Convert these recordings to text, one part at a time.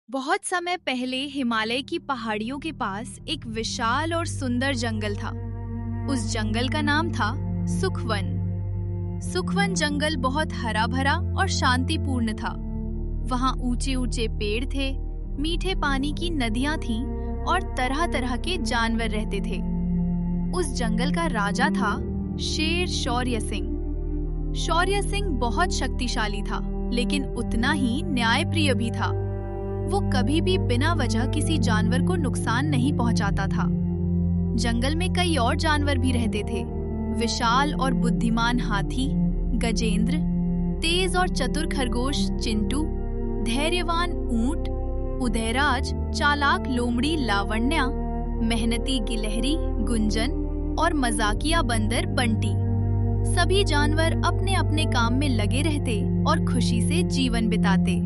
बहुत समय पहले हिमालय की पहाड़ियों के पास एक विशाल और सुंदर जंगल था। उस जंगल का नाम था सुखवन। सुखवन जंगल बहुत हरा भरा और शांतिपूर्ण था। वहाँ ऊंचे ऊंचे पेड़ थे, मीठे पानी की नदियाँ थीं और तरह तरह के जानवर रहते थे। उस जंगल का राजा था शेर शौर्य सिंह। शौर्य सिंह बहुत शक्तिशाली था, लेकिन उतना ही न्यायप्रिय भी था। वो कभी भी बिना वजह किसी जानवर को नुकसान नहीं पहुंचाता था। जंगल में कई और जानवर भी रहते थे। विशाल और बुद्धिमान हाथी, गजेंद्र, तेज और चतुर खरगोश चिंटू, धैर्यवान ऊंट, उदयराज, चालाक लोमड़ी लावण्या, मेहनती गिलहरी गुंजन और मजाकिया बंदर बंटी। सभी जानवर अपने अपने काम में लगे रहते और खुशी से जीवन बिताते।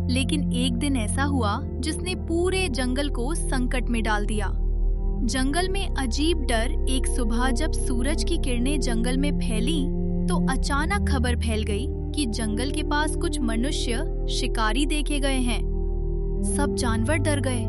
लेकिन एक दिन ऐसा हुआ जिसने पूरे जंगल को संकट में डाल दिया। जंगल में अजीब डर। एक सुबह जब सूरज की किरणें जंगल में फैली तो अचानक खबर फैल गई कि जंगल के पास कुछ मनुष्य शिकारी देखे गए हैं। सब जानवर डर गए।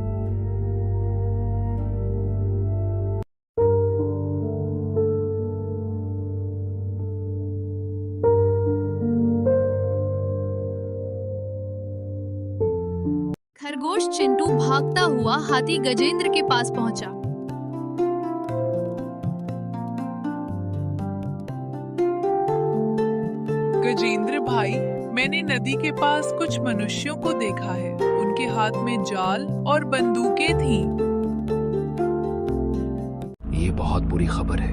खरगोश चिंटू भागता हुआ हाथी गजेंद्र के पास पहुंचा। गजेंद्र भाई, मैंने नदी के पास कुछ मनुष्यों को देखा है। उनके हाथ में जाल और बंदूकें थीं। ये बहुत बुरी खबर है।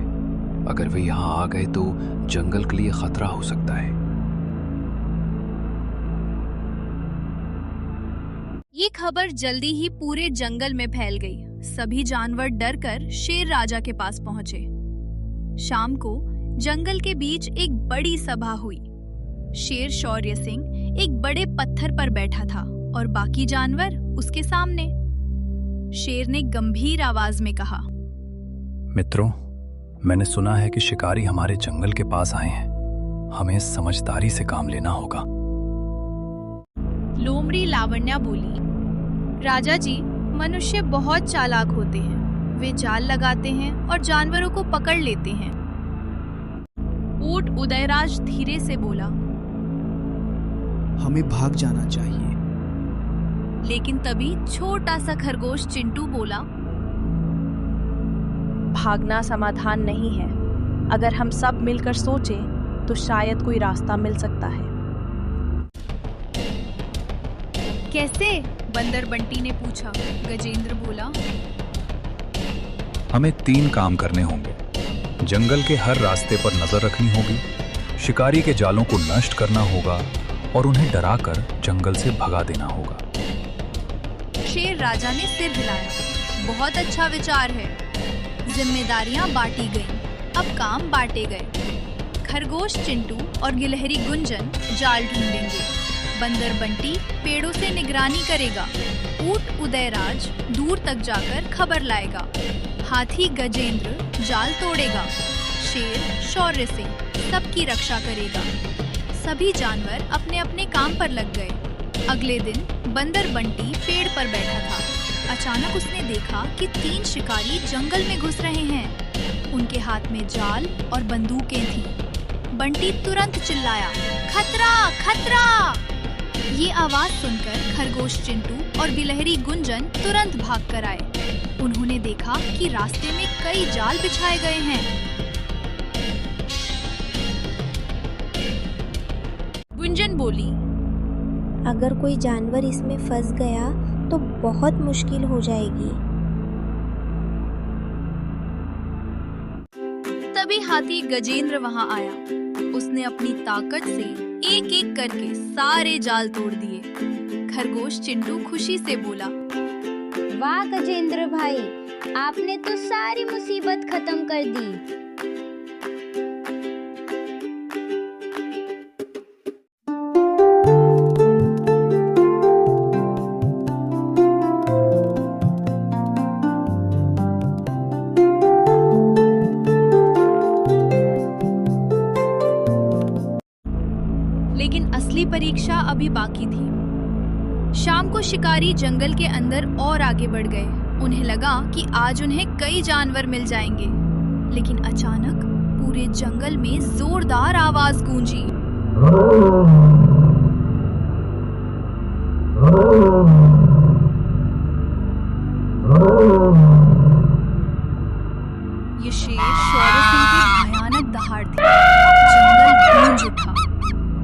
अगर वे यहाँ आ गए तो जंगल के लिए खतरा हो सकता है। ये खबर जल्दी ही पूरे जंगल में फैल गई। सभी जानवर डरकर शेर राजा के पास पहुंचे। शाम को जंगल के बीच एक बड़ी सभा हुई। शेर शौर्य सिंह एक बड़े पत्थर पर बैठा था और बाकी जानवर उसके सामने। शेर ने गंभीर आवाज में कहा, मित्रों, मैंने सुना है कि शिकारी हमारे जंगल के पास आए हैं। हमें समझदारी से काम लेना होगा। लोमड़ी लावण्या बोली, राजा जी, मनुष्य बहुत चालाक होते हैं। वे जाल लगाते हैं और जानवरों को पकड़ लेते हैं। ऊंट उदयराज धीरे से बोला, हमें भाग जाना चाहिए। लेकिन तभी छोटा सा खरगोश चिंटू बोला, भागना समाधान नहीं है। अगर हम सब मिलकर सोचें तो शायद कोई रास्ता मिल सकता है। कैसे? बंदर बंटी ने पूछा। गजेंद्र बोला, हमें 3 काम करने होंगे। जंगल के हर रास्ते पर नजर रखनी होगी, शिकारी के जालों को नष्ट करना होगा और उन्हें डराकर जंगल से भगा देना होगा। शेर राजा ने सिर हिलाया। बहुत अच्छा विचार है। जिम्मेदारियां बांटी गईं। अब काम बांटे गए। खरगोश चिंटू और गिलहरी गुंजन जाल ढूंढेंगे। बंदर बंटी पेड़ों से निगरानी करेगा। ऊंट उदयराज दूर तक जाकर खबर लाएगा। हाथी गजेंद्र जाल तोड़ेगा। शेर शौर्य सिंह सबकी रक्षा करेगा। सभी जानवर अपने अपने काम पर लग गए। अगले दिन बंदर बंटी पेड़ पर बैठा था। अचानक उसने देखा कि 3 शिकारी जंगल में घुस रहे हैं। उनके हाथ में जाल और बंदूकें थीं। बंटी तुरंत चिल्लाया, खतरा खतरा! ये आवाज सुनकर खरगोश चिंटू और गिलहरी गुंजन तुरंत भागकर आए। उन्होंने देखा कि रास्ते में कई जाल बिछाए गए हैं। गुंजन बोली, अगर कोई जानवर इसमें फंस गया तो बहुत मुश्किल हो जाएगी। तभी हाथी गजेंद्र वहां आया। उसने अपनी ताकत से एक एक करके सारे जाल तोड़ दिए। खरगोश चिंटू खुशी से बोला, वाह गजेंद्र भाई, आपने तो सारी मुसीबत खत्म कर दी। लेकिन असली परीक्षा अभी बाकी थी। शाम को शिकारी जंगल के अंदर और आगे बढ़ गए। उन्हें लगा कि आज उन्हें कई जानवर मिल जाएंगे, लेकिन अचानक पूरे जंगल में जोरदार आवाज गूंजी। ये शेर शौर्य सिंह की भयानक दहाड़ थी। जंगल गूंज उठा।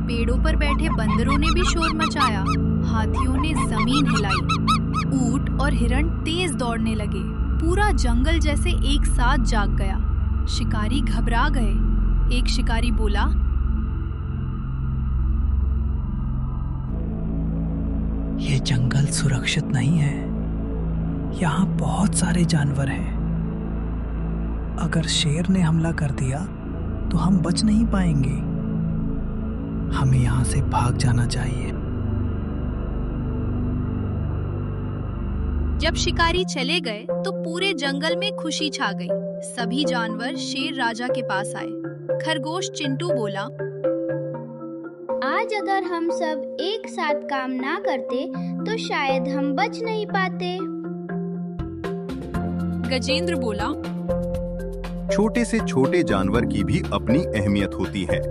पेड़ों पर बैठे बंदरों ने भी शोर मचाया। हाथियों ने जमीन हिलाई। ऊंट और हिरण तेज दौड़ने लगे। पूरा जंगल जैसे एक साथ जाग गया। शिकारी घबरा गए। एक शिकारी बोला, ये जंगल सुरक्षित नहीं है। यहाँ बहुत सारे जानवर हैं। अगर शेर ने हमला कर दिया तो हम बच नहीं पाएंगे। हमें यहाँ से भाग जाना चाहिए। जब शिकारी चले गए तो पूरे जंगल में खुशी छा गई। सभी जानवर शेर राजा के पास आए। खरगोश चिंटू बोला, आज अगर हम सब एक साथ काम ना करते तो शायद हम बच नहीं पाते। गजेंद्र बोला, छोटे से छोटे जानवर की भी अपनी अहमियत होती है।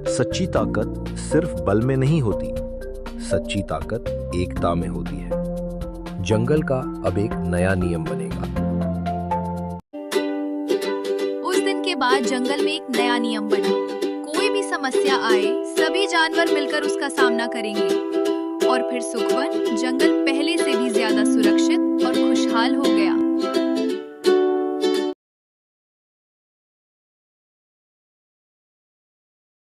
सच्ची ताकत सिर्फ बल में नहीं होती, सच्ची ताकत एकता में होती है। जंगल का अब एक नया नियम बनेगा। उस दिन के बाद जंगल में एक नया नियम बना। कोई भी समस्या आए, सभी जानवर मिलकर उसका सामना करेंगे। और फिर सुखवन जंगल पहले से भी ज्यादा सुरक्षित और खुशहाल हो गया।